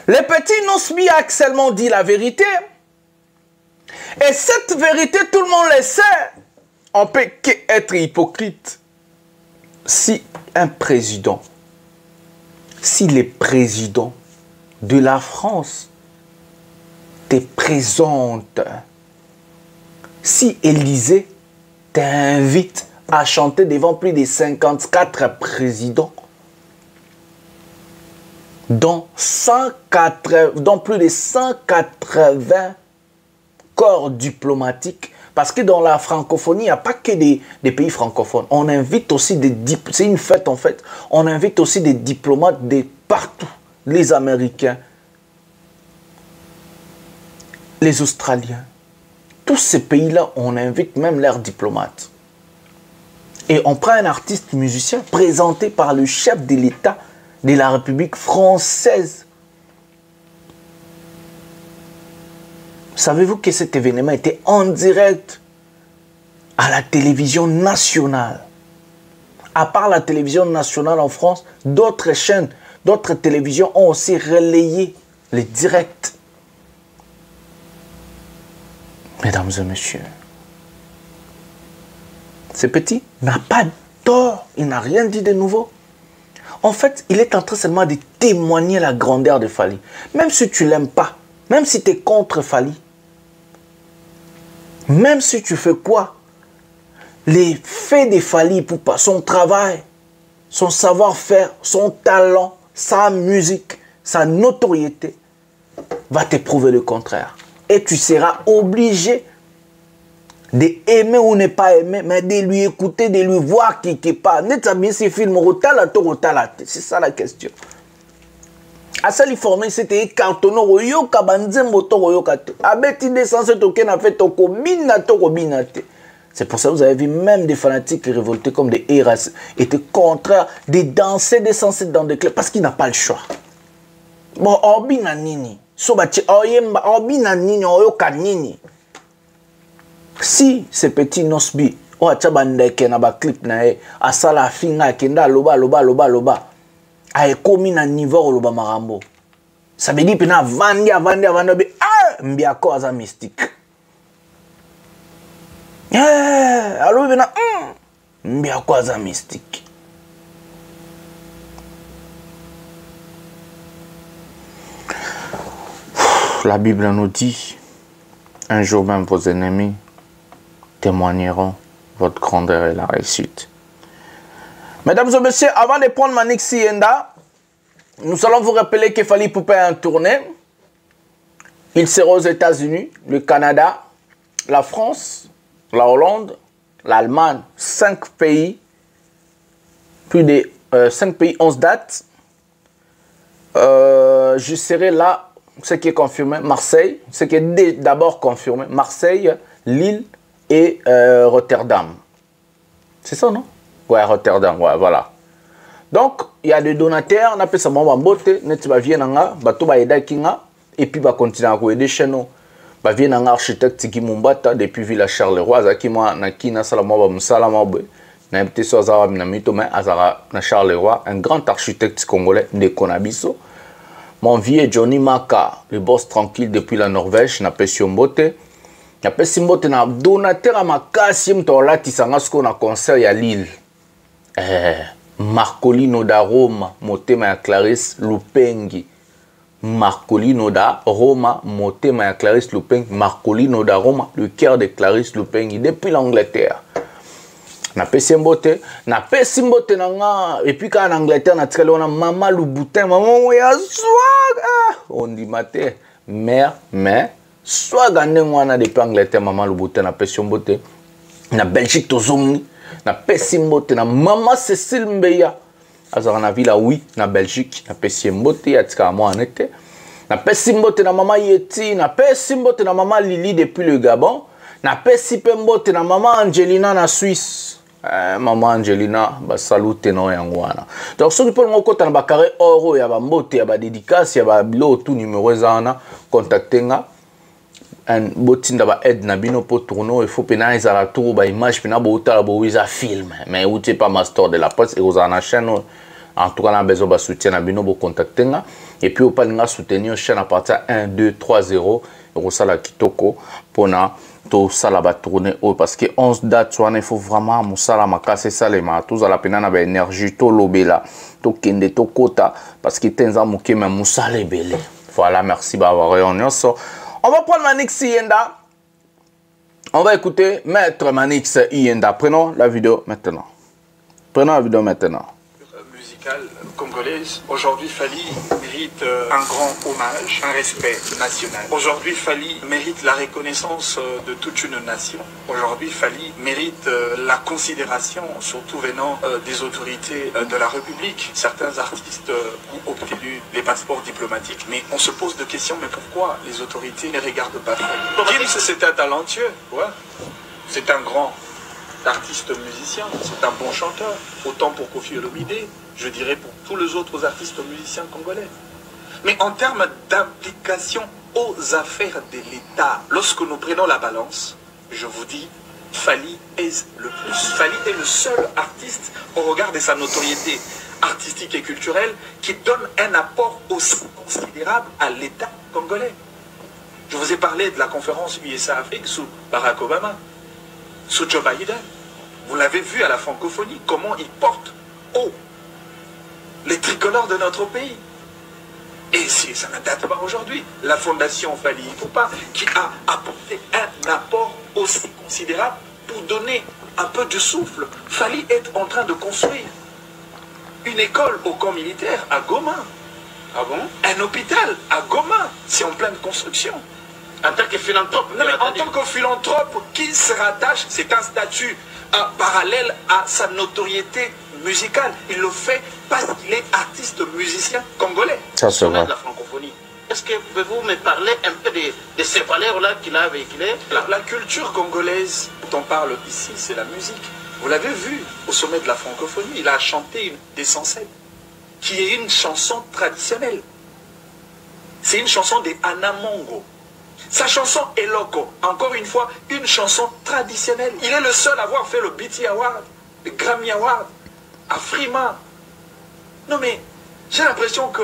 Les petits Inosbi a seulement dit la vérité. Et cette vérité, tout le monde le sait. On peut qu'être hypocrite. Si un président, si le président de la France te présente, si Élysée t'invite à chanter devant plus de 54 présidents, dont plus de 180 corps diplomatiques, parce que dans la francophonie, il n'y a pas que des pays francophones. On invite aussi des diplomates, c'est une fête en fait, on invite aussi des diplomates de partout. Les Américains, les Australiens, tous ces pays-là, on invite même leurs diplomates. Et on prend un artiste musicien présenté par le chef de l'État de la République française. Savez-vous que cet événement était en direct à la télévision nationale? À part la télévision nationale en France, d'autres chaînes, d'autres télévisions ont aussi relayé les directs. Mesdames et messieurs, ce petit n'a pas tort, il n'a rien dit de nouveau. En fait, il est en train seulement de témoigner la grandeur de Fally. Même si tu ne l'aimes pas, même si tu es contre Fally, même si tu fais quoi, les faits de Fally Ipupa, son travail, son savoir-faire, son talent, sa musique, sa notoriété, va te prouver le contraire. Et tu seras obligé De aimer ou ne pas aimer, mais de lui écouter, de lui voir quelque part. N'est-ce pas ces films, c'est ça la question. À ça, il formé, c'était cartonné, royoka, banzembo, royoka. Abeti descensé, token a fait toko, binate. C'est pour ça que vous avez vu même des fanatiques révoltés comme des Eras étaient contraires de danser des sensés dans des clubs parce qu'il n'a pas le choix. Bon, Orbina Nini, Sobati, Oyemba, Orbina Nini, Oyoka Nini. Si ce petit Nosbi, o achabandeke na ba clip na e, asala finga kenda loba, a ekomi na niveau loba marambo. Ça veut dire pena vandi, mbiako aza mystique. Alors pena, mbiako aza mystique. La Bible nous dit, un jour même vos ennemis témoigneront votre grandeur et la réussite. Mesdames et messieurs, avant de prendre Manix Yenda, nous allons vous rappeler que Fally Ipupa est en tournée. Il sera aux États-Unis, le Canada, la France, la Hollande, l'Allemagne, 5 pays, plus de 5 pays, 11 dates. Je serai là, ce qui est confirmé, Marseille, ce qui est d'abord confirmé, Marseille, Lille, et Rotterdam. C'est ça, non? Ouais, Rotterdam, ouais, voilà. Donc, il y a des donateurs, on appelle ça Mambote, Netiba Vienanga, Batoba Eda Kinga, et puis va continuer à aider chez nous. Bah, Vienanga architecte Tiki Mumbata, depuis Villa Charleroi, Zakima, Nakina, Salamaba, Msalamabe, Naimte Soazara, Minamito, mais Azara, na Charleroi, un grand architecte congolais de Konabiso. Mon vieux Johnny Maka, le boss tranquille depuis la Norvège, n'appelle Siombote. Après Simbote na donateur à ma casse, m'tola tisangasko na concert à Lille. Marcolino da Roma, motema ya Clarisse Lupengi. Marcolino da Roma, motema ya Clarisse Lupengi. Marcolino da Roma, le cœur de Clarisse Lupengi depuis l'Angleterre. Na pe Simbote nanga et puis quand en Angleterre na tkele on a Mama Louboutin, maman ya swag. On dit maté mère mais soit gagné moi depuis Angleterre Maman Louboutin na pe Simbote. Na Belgique tozomni na pe Simbote na Mama Cécile Mbeya. Azara na villa oui na Belgique na pe Simbote ya tika moi en été. Na pe Simbote na Mama Yeti, na pe Simbote na Mama Lili depuis le Gabon. Na pe Simbote na Mama Angelina na Suisse. Maman Angelina, bah salute non yangwana. Donc ceux qui peuvent me contacter na carré oro ya ba mbote ya ba dédicace ya ba bilo tout numéro zana contactenga un botinda ba aide na bino pour tourner il faut pena ezala tour ba image pena bo utala bo wiza film mais ou t'es pas master de la presse et aux ana chaîne en tout cas na besoin ba soutien na bino bo contactenga et puis au palinga soutenir chaîne à partir 1 2 3 0 et sala kitoko pona tout ça la va tourner parce que 11 dates il faut vraiment musala makase salema tout ça la pena na ba énergie to lobela to kende to kota parce que tenza moké mais musala belé voilà merci ba réunion so on va prendre Manix Yenda on va écouter Maître Manix Yenda prenons la vidéo maintenant musicale congolaise. Aujourd'hui, Fally mérite un grand hommage, un respect national. Aujourd'hui, Fally mérite la reconnaissance de toute une nation. Aujourd'hui, Fally mérite la considération, surtout venant des autorités de la République. Certains artistes ont obtenu les passeports diplomatiques. Mais on se pose des questions, mais pourquoi les autorités ne regardent pas Fally? Gims, c'est un talentueux, ouais. C'est un grand artiste musicien, c'est un bon chanteur, autant pour Koffi Olomide, je dirais pour tous les autres artistes musiciens congolais. Mais en termes d'application aux affaires de l'État, lorsque nous prenons la balance, je vous dis, Fally est le plus. Fally est le seul artiste, au regard de sa notoriété artistique et culturelle, qui donne un apport aussi considérable à l'État congolais. Je vous ai parlé de la conférence USA-Afrique sous Barack Obama, sous Joe Biden. Vous l'avez vu à la francophonie, comment il porte haut les tricolores de notre pays. Et si ça ne date pas aujourd'hui, la fondation Fally Ipupa qui a apporté un apport aussi considérable pour donner un peu de souffle. Fally est en train de construire une école au camp militaire à Goma. Ah bon? Un hôpital à Goma, c'est en pleine construction. En tant que philanthrope. Non, mais en tant que philanthrope qui se rattache, c'est un statut parallèle à sa notoriété musicale. Il le fait parce qu'il est artiste musicien congolais. Ça se voit. De la francophonie. Est-ce que pouvez-vous me parler un peu de ces valeurs-là qu'il a véhiculées? La culture congolaise dont on parle ici, c'est la musique. Vous l'avez vu au sommet de la francophonie, il a chanté des Sansel, qui est une chanson traditionnelle. C'est une chanson des Anamongo. Sa chanson est Loco, encore une fois, une chanson traditionnelle. Il est le seul à avoir fait le BT Award, le Grammy Award, à Frima. Non mais, j'ai l'impression que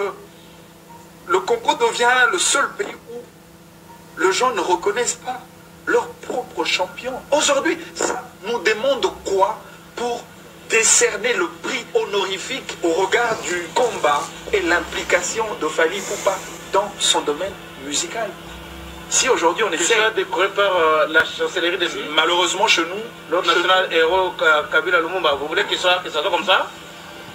le Congo devient le seul pays où les gens ne reconnaissent pas leur propre champion. Aujourd'hui, ça nous demande quoi pour décerner le prix honorifique au regard du combat et l'implication de Fally Ipupa dans son domaine musical. Si aujourd'hui on essaie de décorer par la chancellerie de malheureusement chez nous, l'ordre national héros Kabila Lumumba, vous voulez que ça soit comme ça?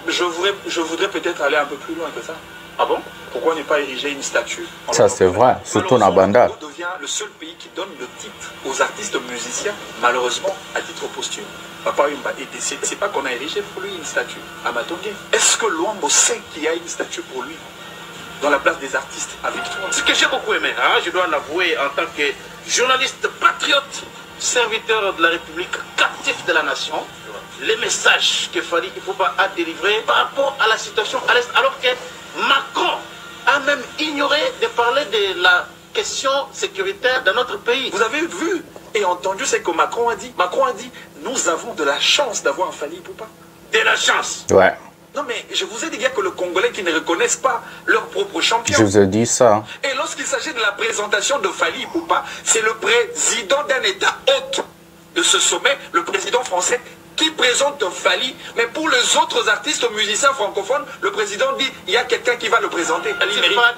Je voudrais peut-être aller un peu plus loin que ça. Ah bon? Pourquoi ne pas ériger une statue? Ça c'est vrai, surtout en Banda. Le Congo devient le seul pays qui donne le titre aux artistes musiciens, malheureusement à titre posthume. Papa Yumba, c'est pas qu'on a érigé pour lui une statue à Matongué. Est-ce que Luambo sait qu'il y a une statue pour lui dans la place des artistes à Victoire? Ce que j'ai beaucoup aimé, hein, je dois l'avouer en tant que journaliste patriote, serviteur de la République, captif de la nation, les messages que Fally Ipupa a délivrés par rapport à la situation à l'Est, alors que Macron a même ignoré de parler de la question sécuritaire dans notre pays. Vous avez vu et entendu ce que Macron a dit. Macron a dit, nous avons de la chance d'avoir Fally Ipupa. De la chance. Ouais. Non mais je vous ai dit qu'il n'y a que le Congolais qui ne reconnaissent pas leur propre champion. Je vous ai dit ça. Et lorsqu'il s'agit de la présentation de Fally Ipupa, c'est le président d'un État hôte de ce sommet, le président français, qui présente Fally. Mais pour les autres artistes musiciens francophones, le président dit il y a quelqu'un qui va le présenter. Il n'y a pas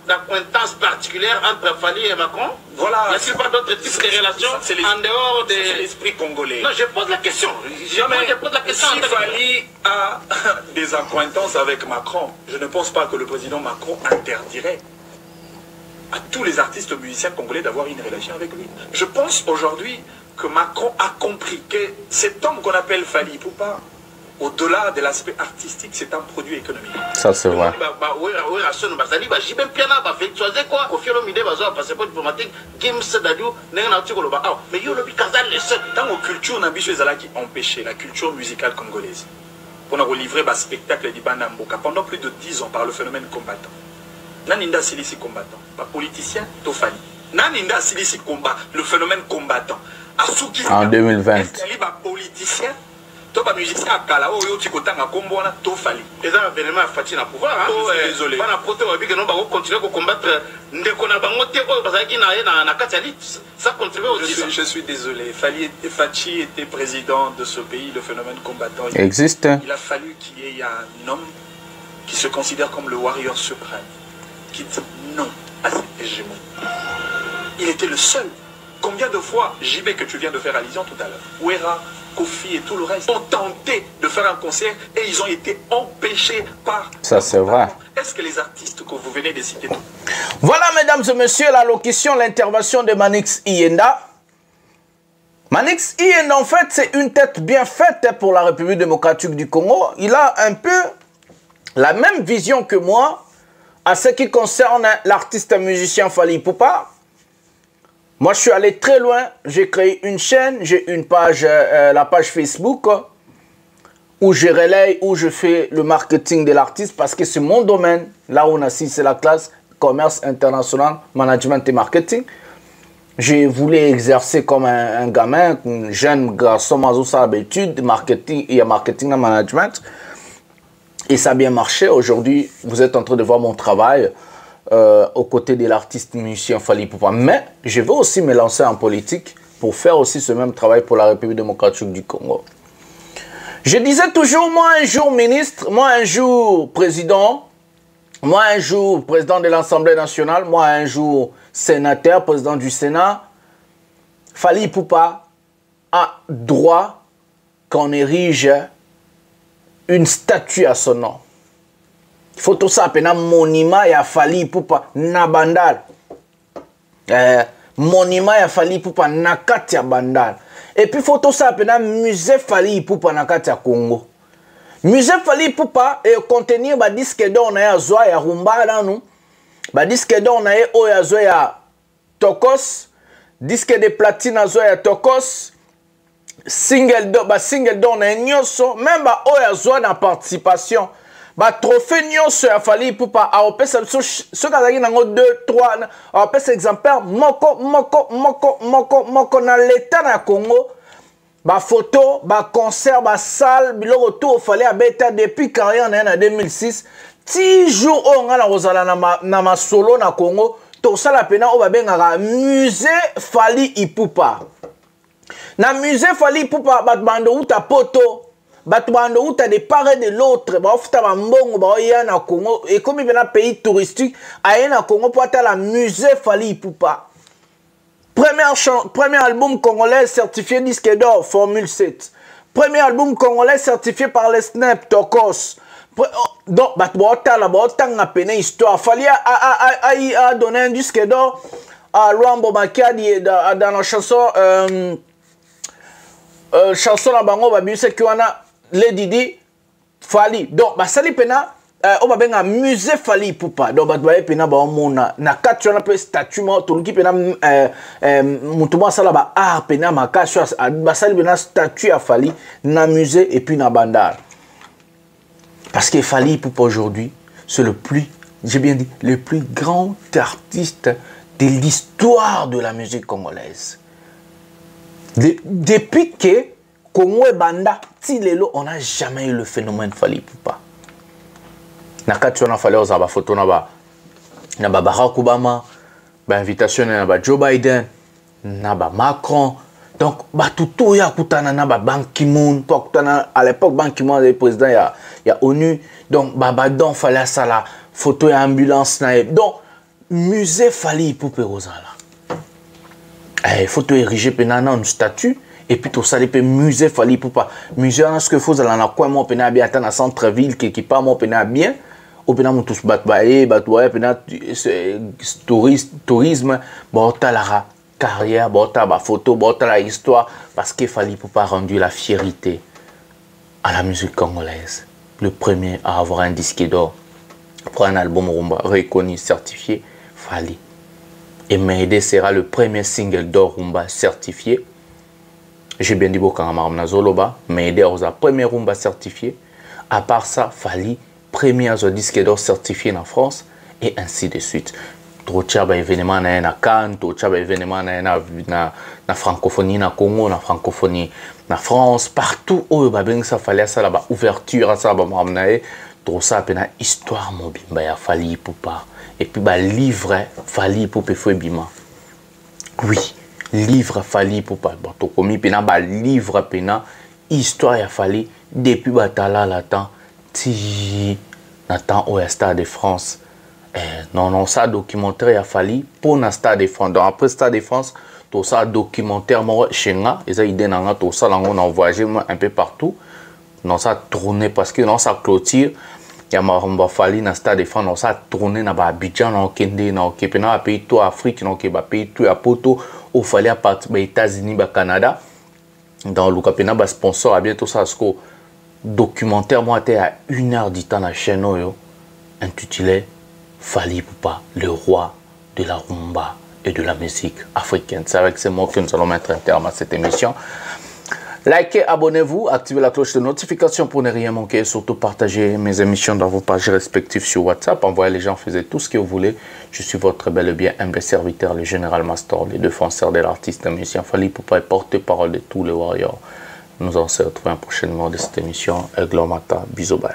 d'acquaintance particulière entre Fally et Macron? Voilà. Y a-t-il pas d'autres types de relations en dehors de l'esprit congolais? Non, je pose la question. Je pose la question. Si Fally a des acquaintances avec Macron, je ne pense pas que le président Macron interdirait à tous les artistes musiciens congolais d'avoir une relation avec lui. Je pense aujourd'hui que Macron a compris que cet homme qu'on appelle Fally Ipupa, au-delà de l'aspect artistique, c'est un produit économique. Ça c'est vrai. La culture musicale congolaise. On a livré un spectacle d'Ibanamboka pendant plus de 10 ans par le phénomène combattant. Naninda Silisi combattant, pas politicien, Tofali. Naninda Silisi combat, le phénomène combattant. En 2020. Politicien, toi pas musicien à Kalao, yo tu contents à Kombona, Tofali. Et ça vraiment Fati na pouvoir, hein. Désolé. Pas na proté on que non va continuer à combattre ndekona bangote o bazaki na katali, ça contribue aussi. Je suis désolé. Fati était président de ce pays, le phénomène combattant. Existe. Il a fallu qu'il y ait un homme qui se considère comme le warrior suprême, qui dit non à cette hégémonie. Il était le seul. Combien de fois, JB, que tu viens de faire allusion tout à l'heure, Ouera, Kofi et tout le reste ont tenté de faire un concert et ils ont été empêchés par... Ça c'est vrai. Est-ce que les artistes que vous venez de citer... Voilà, mesdames et messieurs, l'allocution, l'intervention de Manix Iyenda. Manix Iyenda, en fait, c'est une tête bien faite pour la République démocratique du Congo. Il a un peu la même vision que moi à ce qui concerne l'artiste musicien Fally Ipupa. Moi, je suis allé très loin. J'ai créé une chaîne, j'ai une page, la page Facebook, où je relaye, où je fais le marketing de l'artiste, parce que c'est mon domaine. Là où on assiste, c'est la classe commerce international, management et marketing. J'ai voulu exercer comme un gamin, un jeune garçon, à l'habitude, marketing, il y a marketing et management. Et ça a bien marché. Aujourd'hui, vous êtes en train de voir mon travail. Aux côtés de l'artiste musicien Fally Ipupa. Mais je veux aussi me lancer en politique pour faire aussi ce même travail pour la République démocratique du Congo. Je disais toujours, moi un jour ministre, moi un jour président, moi un jour président de l'Assemblée nationale, moi un jour sénateur, président du Sénat, Fally Ipupa a droit qu'on érige une statue à son nom. Il faut tout ça, un monument et Fally Ipupa Nabandal. monument ya Fally Ipupa na kati ya Bandal. Et puis photo ça pena musée Fally Ipupa na kati ya Congo. Musée Fally Ipupa et contenir ba disque d'or na ya zwa ya rumba na nous. Ba disque d'or na ye o ya zwa ya Tokos, disque de platine na zwa ya Tokos, single d'or na nyonso, même ba o ya zwa na participation. Ba trophée nyonso ya Fally Ipupa a opesa so kazaki nango 2 3 a opesa exemplaire moko na l'état na Congo. Ba photo, ba concert, ba salle, biloko tout Fally abeta depuis carrière na 2006. 10 jours on a la rosala na ma solo na Congo, to sala pena o ba bengaka musée Fally Ipupa. Na musée Fally Ipupa bat bando uta poto. Batubando uta de part et de l'autre, ba ofuta ba mbongo ba oya na Congo et comme il y a un pays touristique, aye na Congo pour être la musée Fally Ipupa. Premier album congolais certifié disque d'or, Formule 7. Premier album congolais certifié par les Snap, Tokos. Donc, batubota la bota nga pene histoire. Fally a donné un disque d'or à Luambo Makiadi dans la chanson na bango babise kiwana Lady Di Fally. Donc basali pena o babenga musée Fally Ipupa. Donc batbaye pena ba omona na kati wana pe statue mo toluki pena mutu mo sala ba art pena makasho basali pena statue ya Fally na musée et puis na Bandar. Parce que Fally Ipupa aujourd'hui c'est le plus, j'ai bien dit, le plus grand artiste de l'histoire de la musique congolaise. Depuis que Congo et Banda, on n'a jamais eu le phénomène Fally Ipupa. Nakati on a fallu aux photos na Barack Obama, invitation na Joe Biden, na Macron. Donc tout ya kutana na Ban Ki-moon, à l'époque Ban Ki-moon était président il y a ONU. Donc donc fallait ça la photo et ambulance na. Donc musée Fally Ipupa Rosala. Il faut ériger une statue et puis tout ça les musée Fally Ipupa musée ce que faut dans la coin mon pena bien dans la centre-ville qui pas mon pena bien au pena mon tous batbaye pena tourisme bota la carrière bota ba photo bota la histoire parce que Fally Ipupa rendu la fierté à la musique congolaise, le premier à avoir un disque d'or pour un album rumba reconnu certifié Fally. Et Maïdé sera le premier single d'or rumba certifié. J'ai bien dit Bokangamar Nazoloba. Maïdé a le premier rumba certifié. À part ça, Fally, premier disque d'or certifié en France. Et ainsi de suite. Trochaba événement na Cannes, Trochaba événement na francophonie na Congo, na francophonie na France. Partout où il ça fallait ça là-bas. Ouverture, ça là-bas. Tout ça, c'est une histoire mobile. Fally Ipupa. Et puis, livre Fally Ipupa Bima. Oui, livre Fally Ipupa. Bon, commis pena livre pena histoire ya Fally depuis batala la temps ti na temps au Stade de France. Non ça documentaire ya Fally pour na Stade de France. Donc après Stade de France, tout ça documentaire moi chez nga, et ça idée na tout ça là on a voyagé un peu partout. Non ça tourné parce que non ça clôture. Il y a un Fally na Stade de France, on s'est tourné na Abidjan, na Kende, na Kepena, pays tout Afrique, na pays tout à Poto, au Fally à partir des États-Unis, au Canada. Dans le Kepena, sponsor à bientôt ça, ce que documentaire moi était à 1 heure du temps la chaîne intitulé Fally Ipupa, le roi de la rumba et de la musique africaine. C'est avec ces mots que nous allons mettre un terme à cette émission. Likez, abonnez-vous, activez la cloche de notification pour ne rien manquer et surtout partagez mes émissions dans vos pages respectives sur WhatsApp. Envoyez les gens, faites tout ce que vous voulez. Je suis votre bel et bien humble serviteur, le général Mastor, le défenseur de l'artiste, le musicien Fally Ipupa et porte-parole de tous les warriors. Nous allons se retrouver prochainement de cette émission. Aiglomata, bisous, bye.